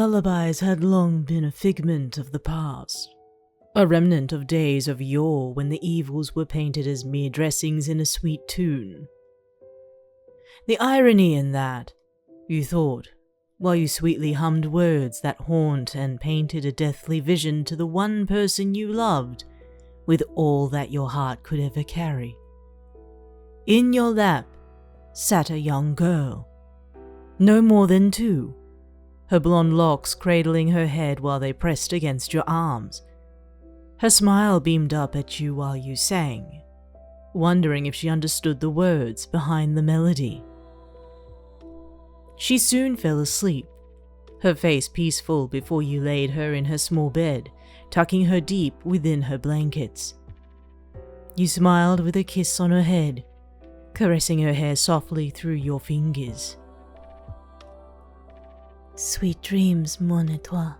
lullabies had long been a figment of the past, a remnant of days of yore when the evils were painted as mere dressings in a sweet tune. The irony in that, you thought, while you sweetly hummed words that haunt and painted a deathly vision to the one person you loved with all that your heart could ever carry. In your lap sat a young girl, no more than 2, her blonde locks cradling her head while they pressed against your arms. Her smile beamed up at you while you sang, wondering if she understood the words behind the melody. She soon fell asleep, her face peaceful before you laid her in her small bed, tucking her deep within her blankets. You smiled with a kiss on her head, caressing her hair softly through your fingers. "Sweet dreams, mon et toi,"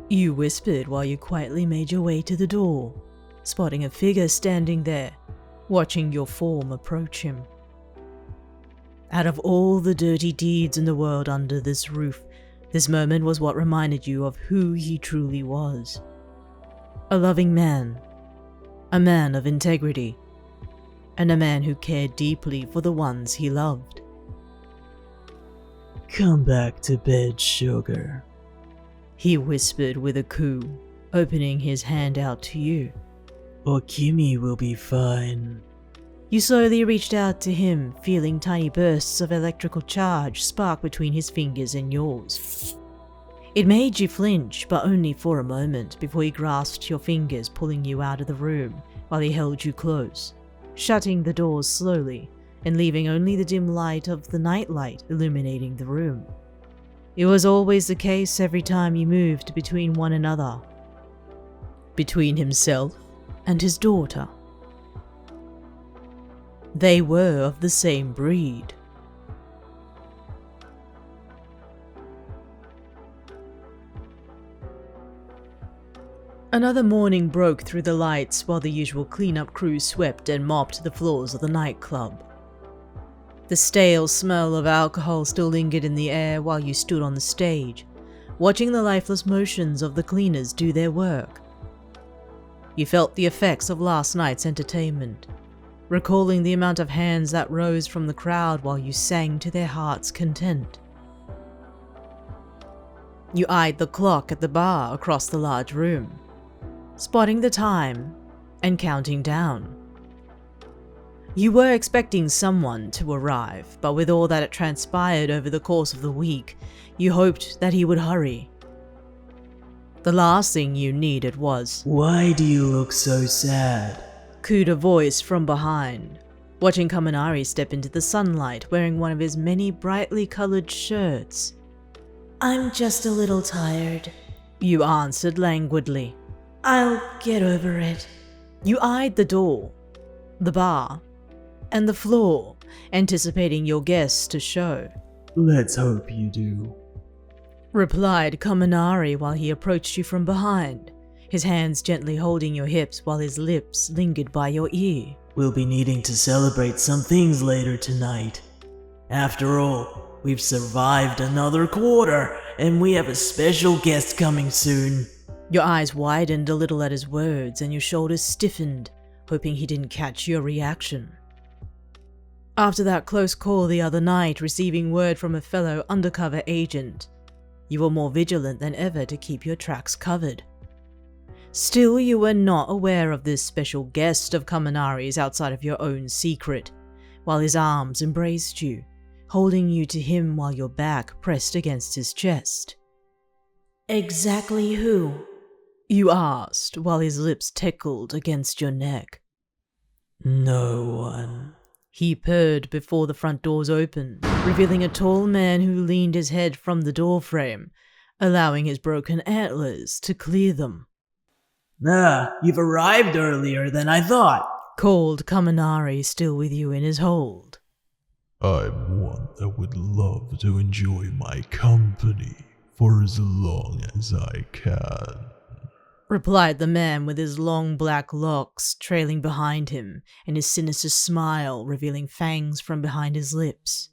you whispered while you quietly made your way to the door, spotting a figure standing there, watching your form approach him. Out of all the dirty deeds in the world under this roof, this moment was what reminded you of who he truly was. A loving man, a man of integrity, and a man who cared deeply for the ones he loved. "Come back to bed, sugar," he whispered with a coo, opening his hand out to you. "Or Kimmy will be fine." You slowly reached out to him, feeling tiny bursts of electrical charge spark between his fingers and yours. It made you flinch, but only for a moment, before he grasped your fingers, pulling you out of the room while he held you close, shutting the doors slowly and leaving only the dim light of the nightlight illuminating the room. It was always the case every time you moved between one another, between himself and his daughter. They were of the same breed. Another morning broke through the lights while the usual cleanup crew swept and mopped the floors of the nightclub. The stale smell of alcohol still lingered in the air while you stood on the stage, watching the lifeless motions of the cleaners do their work. You felt the effects of last night's entertainment, recalling the amount of hands that rose from the crowd while you sang to their heart's content. You eyed the clock at the bar across the large room, spotting the time and counting down. You were expecting someone to arrive, but with all that had transpired over the course of the week, you hoped that he would hurry. The last thing you needed was, "Why do you look so sad?" cooed a voice from behind, watching Kaminari step into the sunlight wearing one of his many brightly colored shirts. "I'm just a little tired," you answered languidly. "I'll get over it." You eyed the door, the bar, and the floor, anticipating your guests to show. "Let's hope you do," replied Kaminari while he approached you from behind, his hands gently holding your hips while his lips lingered by your ear. "We'll be needing to celebrate some things later tonight. After all, we've survived another quarter, and we have a special guest coming soon." Your eyes widened a little at his words, and your shoulders stiffened, hoping he didn't catch your reaction. After that close call the other night, receiving word from a fellow undercover agent, you were more vigilant than ever to keep your tracks covered. Still, you were not aware of this special guest of Kaminari's outside of your own secret, while his arms embraced you, holding you to him while your back pressed against his chest. "Exactly who?" you asked while his lips tickled against your neck. "No one," he purred before the front doors opened, revealing a tall man who leaned his head from the doorframe, allowing his broken antlers to clear them. You've arrived earlier than I thought," called Kaminari, still with you in his hold. "I'm one that would love to enjoy my company for as long as I can," replied the man with his long black locks trailing behind him and his sinister smile revealing fangs from behind his lips.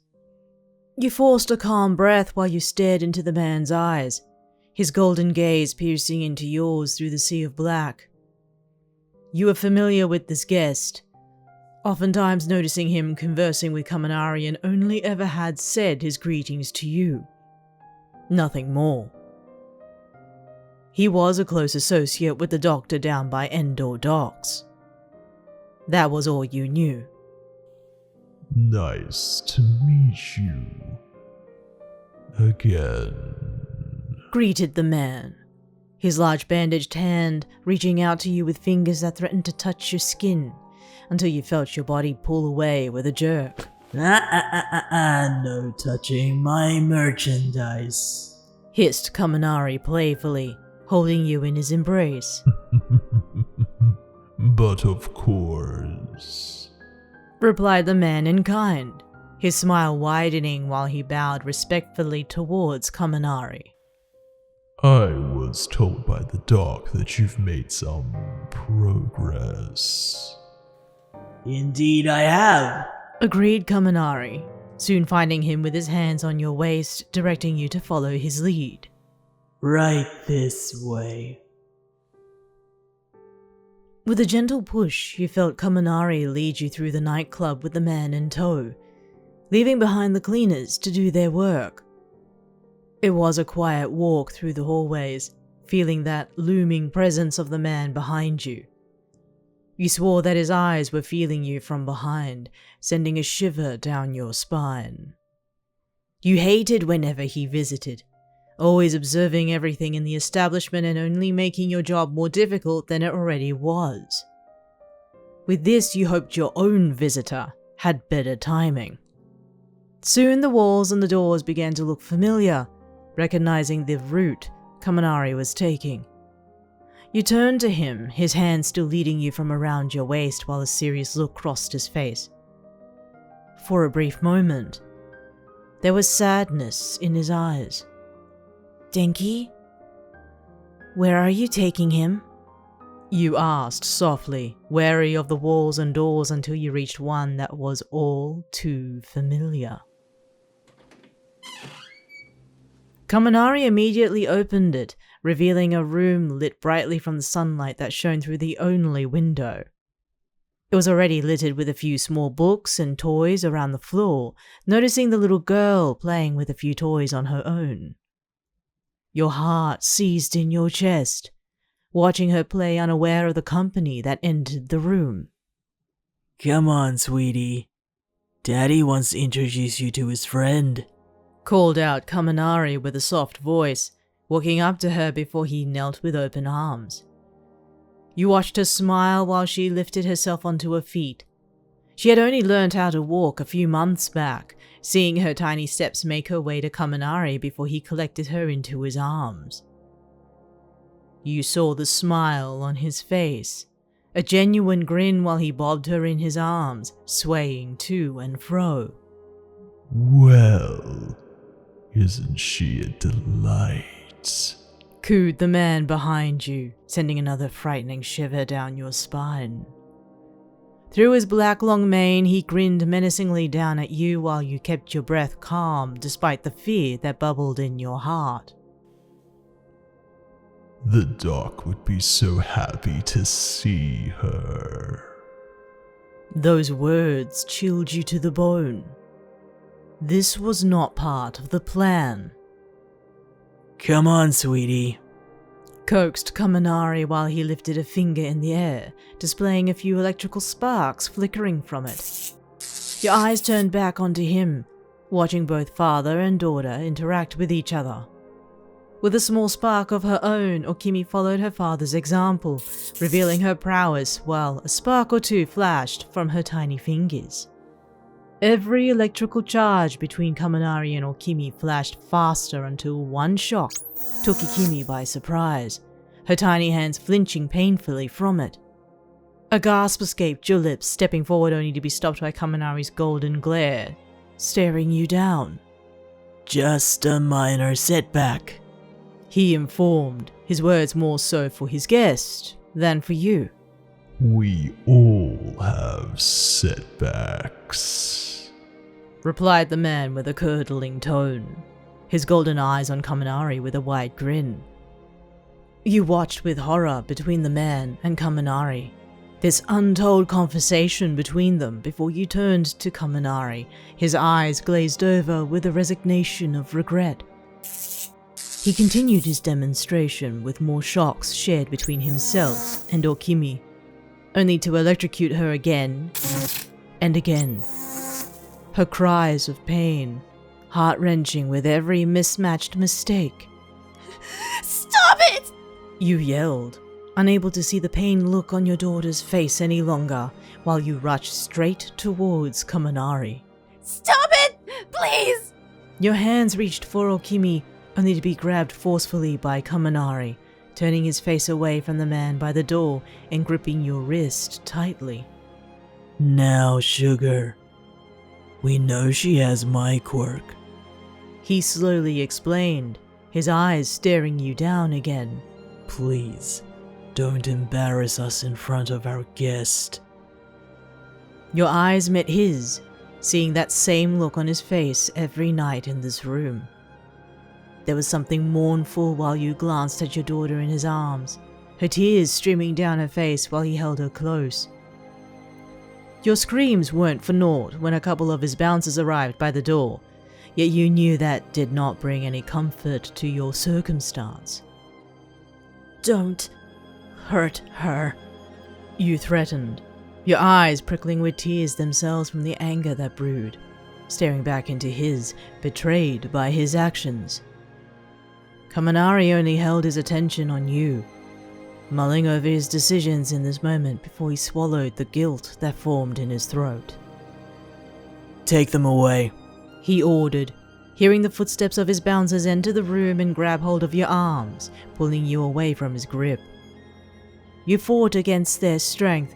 You forced a calm breath while you stared into the man's eyes, his golden gaze piercing into yours through the sea of black. You are familiar with this guest, oftentimes noticing him conversing with Kaminari, and only ever had said his greetings to you. Nothing more. He was a close associate with the doctor down by Endor Docks. That was all you knew. Nice to meet you. Again. Greeted the man, his large bandaged hand reaching out to you with fingers that threatened to touch your skin until you felt your body pull away with a jerk. No touching my merchandise, Hissed Kaminari playfully, holding you in his embrace. But of course. Replied the man in kind, his smile widening while he bowed respectfully towards Kaminari. I was told by the doc that you've made some progress. Indeed I have. Agreed Kaminari, soon finding him with his hands on your waist, directing you to follow his lead. Right this way. With a gentle push, you felt Kaminari lead you through the nightclub with the man in tow, leaving behind the cleaners to do their work. It was a quiet walk through the hallways, feeling that looming presence of the man behind you. You swore that his eyes were feeling you from behind, sending a shiver down your spine. You hated whenever he visited, always observing everything in the establishment and only making your job more difficult than it already was. With this, you hoped your own visitor had better timing. Soon the walls and the doors began to look familiar, recognizing the route Kaminari was taking. You turned to him, his hand still leading you from around your waist while a serious look crossed his face. For a brief moment, there was sadness in his eyes. Denki? Where are you taking him? You asked softly, wary of the walls and doors until you reached one that was all too familiar. Kaminari immediately opened it, revealing a room lit brightly from the sunlight that shone through the only window. It was already littered with a few small books and toys around the floor, noticing the little girl playing with a few toys on her own. Your heart seized in your chest, watching her play unaware of the company that entered the room. Come on, sweetie. Daddy wants to introduce you to his friend. Called out Kaminari with a soft voice, walking up to her before he knelt with open arms. You watched her smile while she lifted herself onto her feet. She had only learned how to walk a few months back, seeing her tiny steps make her way to Kaminari before he collected her into his arms. You saw the smile on his face, a genuine grin while he bobbed her in his arms, swaying to and fro. Well, isn't she a delight? Cooed the man behind you, sending another frightening shiver down your spine. Through his black long mane, he grinned menacingly down at you while you kept your breath calm despite the fear that bubbled in your heart. The doc would be so happy to see her. Those words chilled you to the bone. This was not part of the plan. Come on, sweetie. Coaxed Kaminari while he lifted a finger in the air, displaying a few electrical sparks flickering from it. Your eyes turned back onto him, watching both father and daughter interact with each other. With a small spark of her own, Okimi followed her father's example, revealing her prowess while a spark or two flashed from her tiny fingers. Every electrical charge between Kaminari and Okimi flashed faster until one shock took Okimi by surprise, her tiny hands flinching painfully from it. A gasp escaped your lips, stepping forward only to be stopped by Kaminari's golden glare, staring you down. Just a minor setback, he informed, his words more so for his guest than for you. We all have setbacks, replied the man with a curdling tone. his golden eyes on Kaminari with a wide grin. You watched with horror between the man and Kaminari, this untold conversation between them before you turned to Kaminari, his eyes glazed over with a resignation of regret. He continued his demonstration with more shocks shared between himself and Okimi, only to electrocute her again and again. Her cries of pain, heart-wrenching with every mismatched mistake. Stop it! You yelled, unable to see the pain look on your daughter's face any longer, while you rushed straight towards Kaminari. Stop it! Please! Your hands reached for Okimi, only to be grabbed forcefully by Kaminari, turning his face away from the man by the door and gripping your wrist tightly. Now, sugar. We know she has my quirk. He slowly explained, his eyes staring you down again. Please, don't embarrass us in front of our guest. Your eyes met his, seeing that same look on his face every night in this room. There was something mournful while you glanced at your daughter in his arms, her tears streaming down her face while he held her close. Your screams weren't for naught when a couple of his bouncers arrived by the door, yet you knew that did not bring any comfort to your circumstance. Don't hurt her, you threatened, your eyes prickling with tears themselves from the anger that brewed, staring back into his, betrayed by his actions. Kaminari only held his attention on you, mulling over his decisions in this moment before he swallowed the guilt that formed in his throat. Take them away, he ordered, hearing the footsteps of his bouncers enter the room and grab hold of your arms, pulling you away from his grip. You fought against their strength,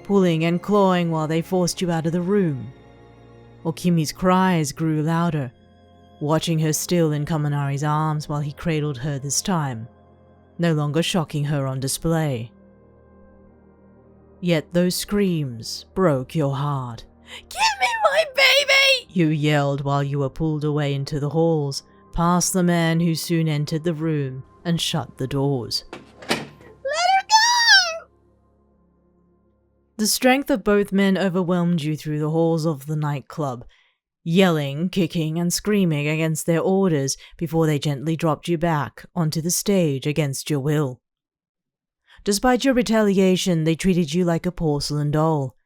pulling and clawing while they forced you out of the room. Okimi's cries grew louder, watching her still in Kaminari's arms while he cradled her this time, no longer shocking her on display. Yet those screams broke your heart. Give me my baby! You yelled while you were pulled away into the halls, past the man who soon entered the room and shut the doors. Let her go! The strength of both men overwhelmed you through the halls of the nightclub, yelling, kicking, and screaming against their orders before they gently dropped you back onto the stage against your will. Despite your retaliation, they treated you like a porcelain doll,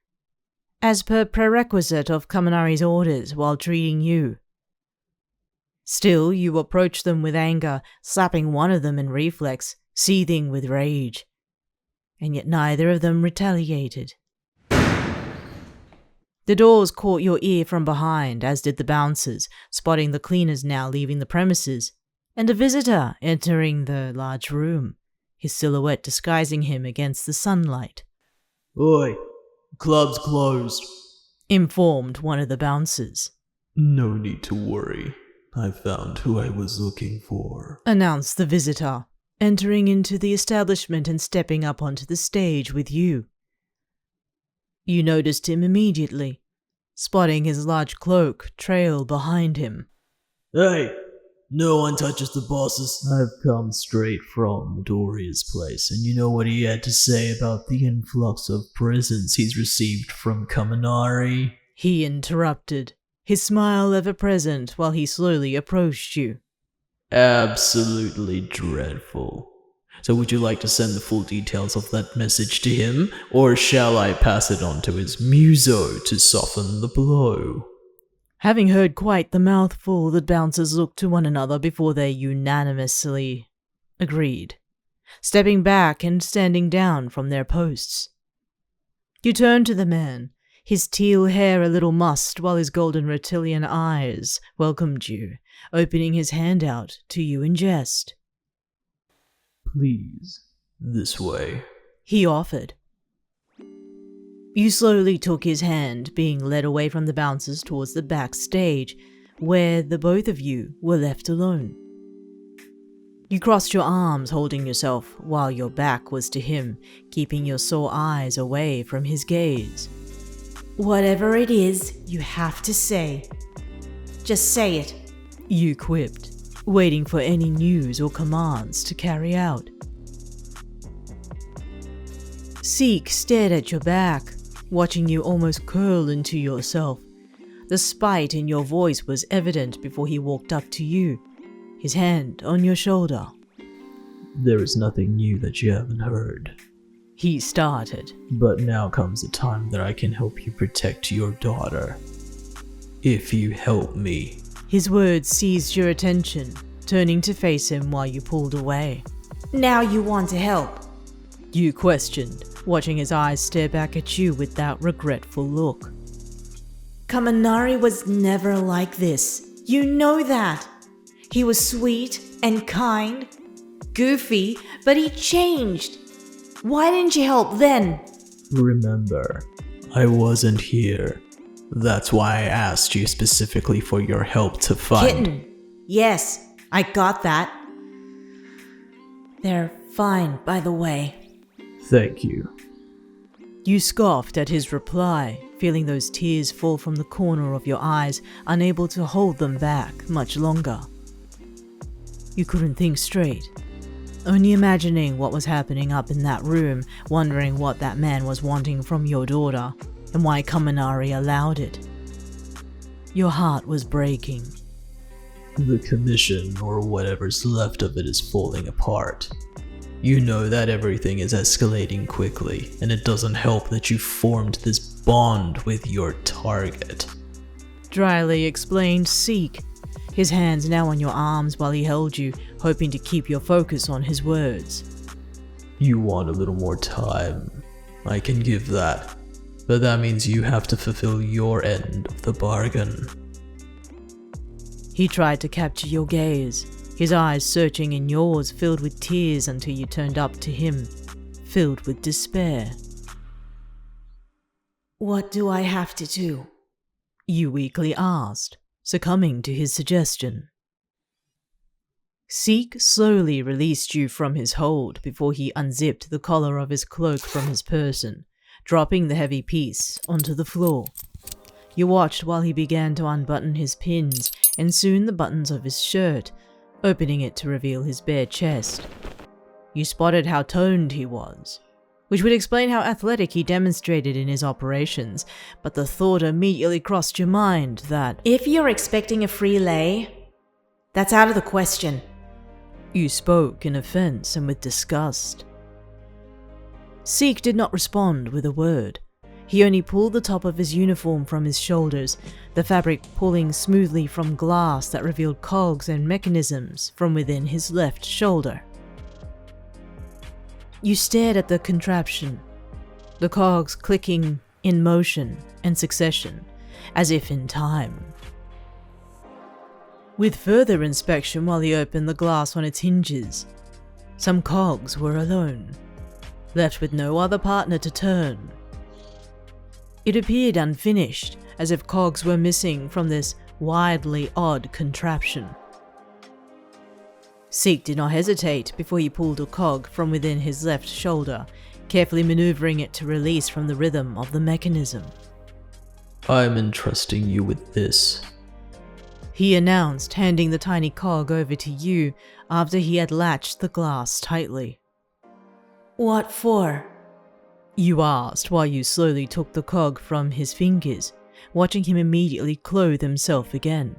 as per prerequisite of Kaminari's orders while treating you. Still, you approached them with anger, slapping one of them in reflex, seething with rage. And yet neither of them retaliated. The doors caught your ear from behind, as did the bouncers, spotting the cleaners now leaving the premises, and a visitor entering the large room, his silhouette disguising him against the sunlight. Oi, club's closed, informed one of the bouncers. No need to worry. I found who I was looking for, announced the visitor, entering into the establishment and stepping up onto the stage with you. You noticed him immediately, spotting his large cloak trail behind him. Hey, no one touches the bosses. I've come straight from Midoriya's place, and you know what he had to say about the influx of presents he's received from Kaminari? He interrupted, his smile ever present while he slowly approached you. Absolutely dreadful. So would you like to send the full details of that message to him, or shall I pass it on to his muso to soften the blow? Having heard quite the mouthful, the bouncers looked to one another before they unanimously agreed, stepping back and standing down from their posts. You turned to the man, his teal hair a little mussed while his golden reptilian eyes welcomed you, opening his hand out to you in jest. Please, this way, he offered. You slowly took his hand, being led away from the bouncers towards the backstage, where the both of you were left alone. You crossed your arms, holding yourself, while your back was to him, keeping your sore eyes away from his gaze. Whatever it is, you have to say. Just say it, you quipped, waiting for any news or commands to carry out. Seek stared at your back, watching you almost curl into yourself. The spite in your voice was evident before he walked up to you, his hand on your shoulder. There is nothing new that you haven't heard. He started. But now comes the time that I can help you protect your daughter. If you help me. His words seized your attention, turning to face him while you pulled away. Now you want to help? You questioned, watching his eyes stare back at you with that regretful look. Kaminari was never like this. You know that. He was sweet and kind, goofy, but he changed. Why didn't you help then? Remember, I wasn't here. That's why I asked you specifically for your help to find... Kitten. Yes, I got that. They're fine, by the way. Thank you. You scoffed at his reply, feeling those tears fall from the corner of your eyes, unable to hold them back much longer. You couldn't think straight, only imagining what was happening up in that room, wondering what that man was wanting from your daughter, and why Kaminari allowed it. Your heart was breaking. The commission, or whatever's left of it, is falling apart. You know that everything is escalating quickly, and it doesn't help that you formed this bond with your target. Dryly explained Seek, his hands now on your arms while he held you, hoping to keep your focus on his words. You want a little more time. I can give that. But that means you have to fulfill your end of the bargain. He tried to capture your gaze, his eyes searching in yours, filled with tears until you turned up to him, filled with despair. What do I have to do? You weakly asked, succumbing to his suggestion. Seek slowly released you from his hold before he unzipped the collar of his cloak from his person, dropping the heavy piece onto the floor. You watched while he began to unbutton his pins and soon the buttons of his shirt, opening it to reveal his bare chest. You spotted how toned he was, which would explain how athletic he demonstrated in his operations, but the thought immediately crossed your mind that, if you're expecting a free lay, that's out of the question. You spoke in offense and with disgust. Seek did not respond with a word. He only pulled the top of his uniform from his shoulders, the fabric pulling smoothly from glass that revealed cogs and mechanisms from within his left shoulder. You stared at the contraption, the cogs clicking in motion and succession, as if in time. With further inspection while he opened the glass on its hinges, some cogs were alone, left with no other partner to turn. It appeared unfinished, as if cogs were missing from this wildly odd contraption. Seek did not hesitate before he pulled a cog from within his left shoulder, carefully maneuvering it to release from the rhythm of the mechanism. I'm entrusting you with this, he announced, handing the tiny cog over to you after he had latched the glass tightly. What for? You asked while you slowly took the cog from his fingers, watching him immediately clothe himself again.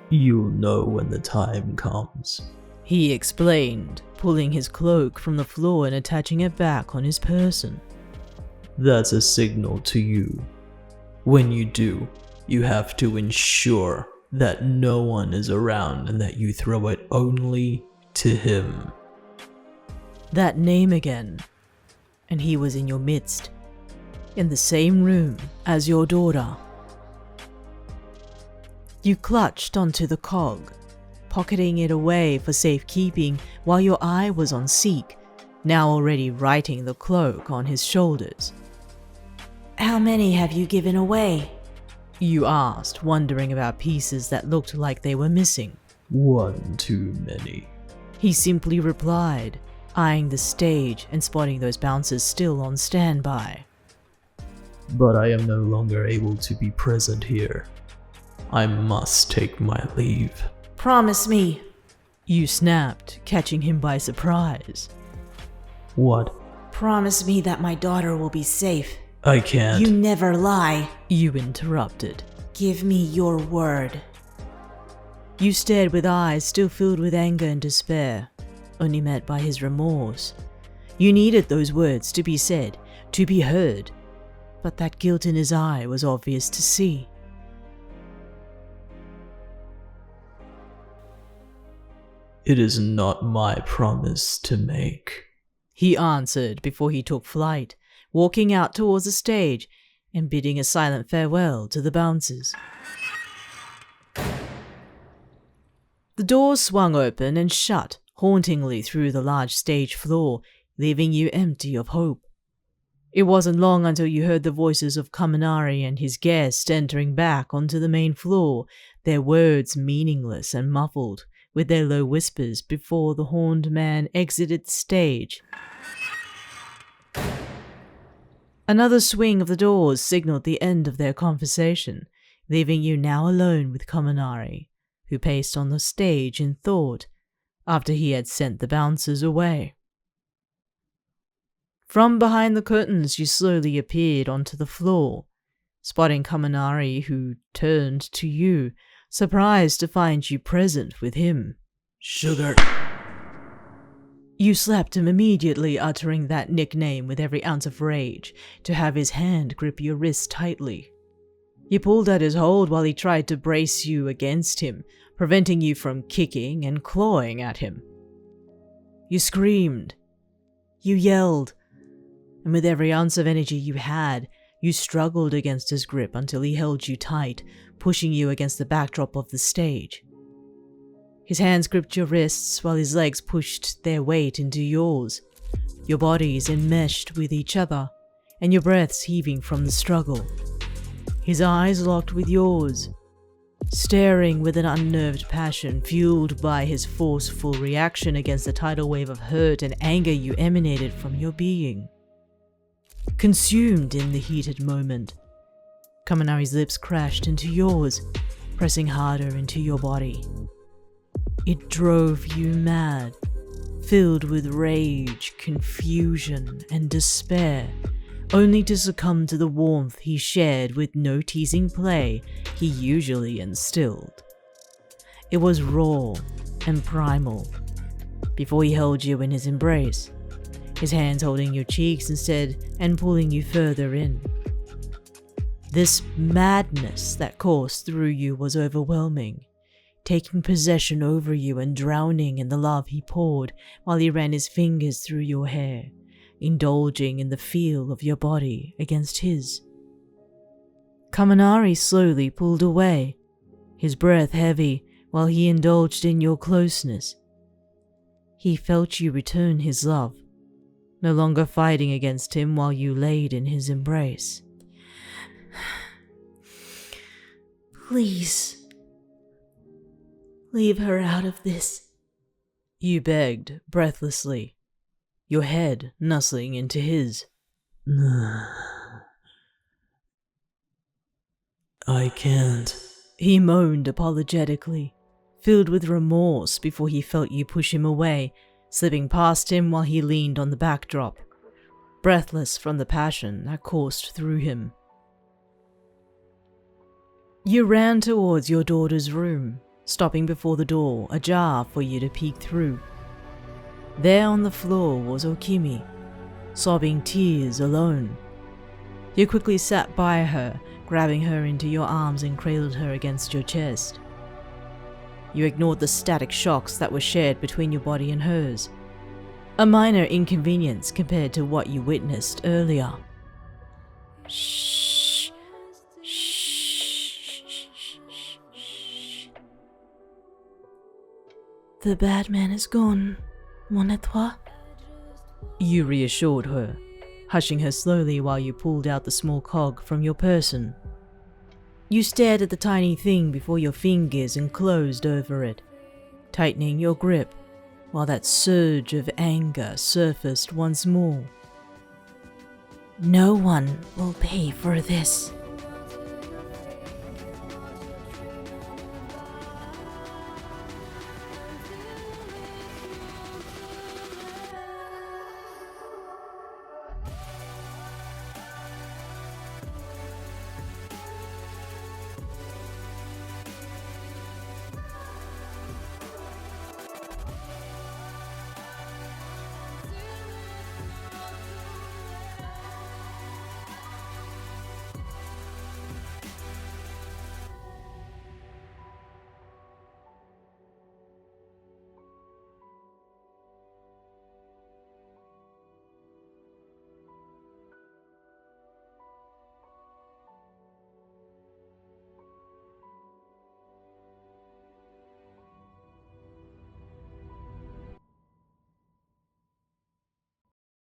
You'll know when the time comes, he explained, pulling his cloak from the floor and attaching it back on his person. That's a signal to you. When you do, you have to ensure that no one is around and that you throw it only to him. That name again. And he was in your midst, in the same room as your daughter. You clutched onto the cog, pocketing it away for safekeeping while your eye was on Seek, now already righting the cloak on his shoulders. How many have you given away? You asked, wondering about pieces that looked like they were missing. One too many, he simply replied, eyeing the stage and spotting those bouncers still on standby. But I am no longer able to be present here. I must take my leave. Promise me. You snapped, catching him by surprise. What? Promise me that my daughter will be safe. I can't. You never lie. You interrupted. Give me your word. You stared with eyes still filled with anger and despair, only met by his remorse. You needed those words to be said, to be heard, but that guilt in his eye was obvious to see. It is not my promise to make, he answered before he took flight, walking out towards the stage and bidding a silent farewell to the bouncers. The doors swung open and shut hauntingly through the large stage floor, leaving you empty of hope. It wasn't long until you heard the voices of Kaminari and his guest entering back onto the main floor, their words meaningless and muffled, with their low whispers before the horned man exited the stage. Another swing of the doors signaled the end of their conversation, leaving you now alone with Kaminari, who paced on the stage in thought after he had sent the bouncers away. From behind the curtains you slowly appeared onto the floor, spotting Kaminari, who turned to you, surprised to find you present with him. Sugar. You slapped him immediately, uttering that nickname with every ounce of rage, to have his hand grip your wrist tightly. You pulled at his hold while he tried to brace you against him, preventing you from kicking and clawing at him. You screamed. You yelled. And with every ounce of energy you had, you struggled against his grip until he held you tight, pushing you against the backdrop of the stage. His hands gripped your wrists while his legs pushed their weight into yours, your bodies enmeshed with each other, and your breaths heaving from the struggle. His eyes locked with yours, staring with an unnerved passion fueled by his forceful reaction against the tidal wave of hurt and anger you emanated from your being. Consumed in the heated moment, Kaminari's lips crashed into yours, pressing harder into your body. It drove you mad, filled with rage, confusion, and despair, only to succumb to the warmth he shared with no teasing play he usually instilled. It was raw and primal, before he held you in his embrace, his hands holding your cheeks instead and pulling you further in. This madness that coursed through you was overwhelming, taking possession over you and drowning in the love he poured while he ran his fingers through your hair, indulging in the feel of your body against his. Kaminari slowly pulled away, his breath heavy while he indulged in your closeness. He felt you return his love, no longer fighting against him while you laid in his embrace. Please, leave her out of this, you begged breathlessly, your head nuzzling into his. I can't, he moaned apologetically, filled with remorse before he felt you push him away, slipping past him while he leaned on the backdrop, breathless from the passion that coursed through him. You ran towards your daughter's room, stopping before the door ajar for you to peek through. There on the floor was Okimi, sobbing tears alone. You quickly sat by her, grabbing her into your arms and cradled her against your chest. You ignored the static shocks that were shared between your body and hers, a minor inconvenience compared to what you witnessed earlier. Shh. The bad man is gone, mon étoile. You reassured her, hushing her slowly while you pulled out the small cog from your person. You stared at the tiny thing before your fingers and closed over it, tightening your grip while that surge of anger surfaced once more. No one will pay for this.